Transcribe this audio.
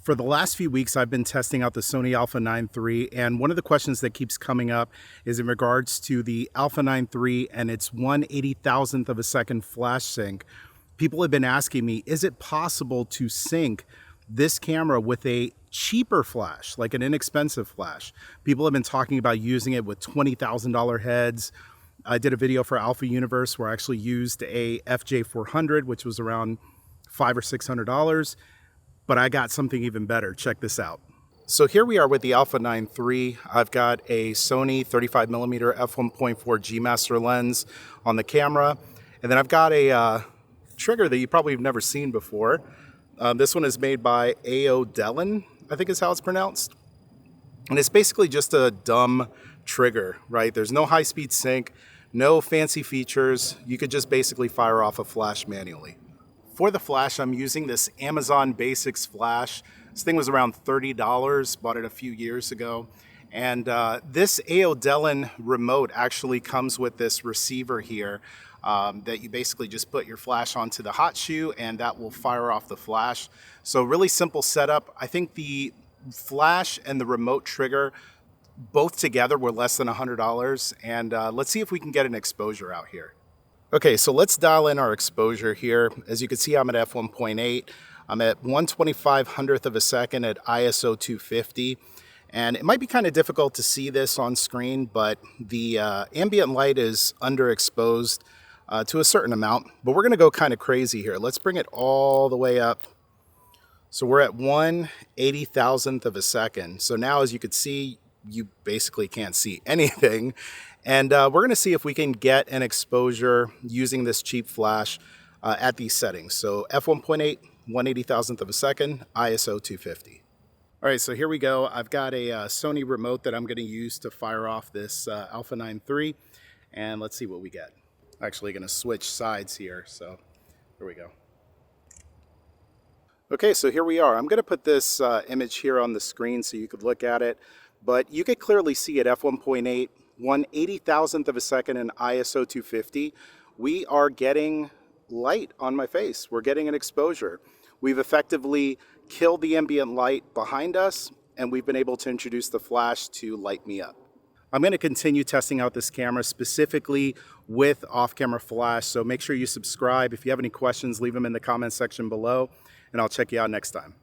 For the last few weeks, I've been testing out the Sony Alpha 9 III, and one of the questions that keeps coming up is in regards to the Alpha 9 III and its 1/80,000th of a second flash sync. People have been asking me, is it possible to sync this camera with a cheaper flash, like an inexpensive flash? People have been talking about using it with $20,000 heads. I did a video for Alpha Universe where I actually used a FJ400, which was around $500 or $600. But I got something even better. Check this out. So here we are with the Alpha 9 III. I've got a Sony 35mm f1.4 G Master lens on the camera. And then I've got a trigger that you probably have never seen before. This one is made by A.O. Dellen, I think is how it's pronounced. And it's basically just a dumb trigger, right? There's no high-speed sync, no fancy features. You could just basically fire off a flash manually. For the flash, I'm using this Amazon Basics flash. This thing was around $30, bought it a few years ago. And this A.O. Dellen remote actually comes with this receiver here that you basically just put your flash onto the hot shoe and that will fire off the flash. So really simple setup. I think the flash and the remote trigger both together were less than $100. And let's see if we can get an exposure out here. Okay, so let's dial in our exposure here. As you can see, I'm at f1.8. I'm at 1/2500th of a second at ISO 250. And it might be kind of difficult to see this on screen, but the ambient light is underexposed to a certain amount. But we're going to go kind of crazy here. Let's bring it all the way up. So we're at 1/80,000th of a second. So now, as you can see, you basically can't see anything. And we're going to see if we can get an exposure using this cheap flash at these settings. So f1.8, 1/80,000th of a second, ISO 250. All right, so here we go. I've got a Sony remote that I'm going to use to fire off this Alpha 9 III. And let's see what we get. Actually going to switch sides here. So here we go. Okay, so here we are. I'm going to put this image here on the screen so you could look at it. But you could clearly see at f1.8, 1/80,000th of a second in ISO 250, we are getting light on my face. We're getting an exposure. We've effectively killed the ambient light behind us, and we've been able to introduce the flash to light me up. I'm going to continue testing out this camera specifically with off-camera flash, so make sure you subscribe. If you have any questions, leave them in the comment section below, and I'll check you out next time.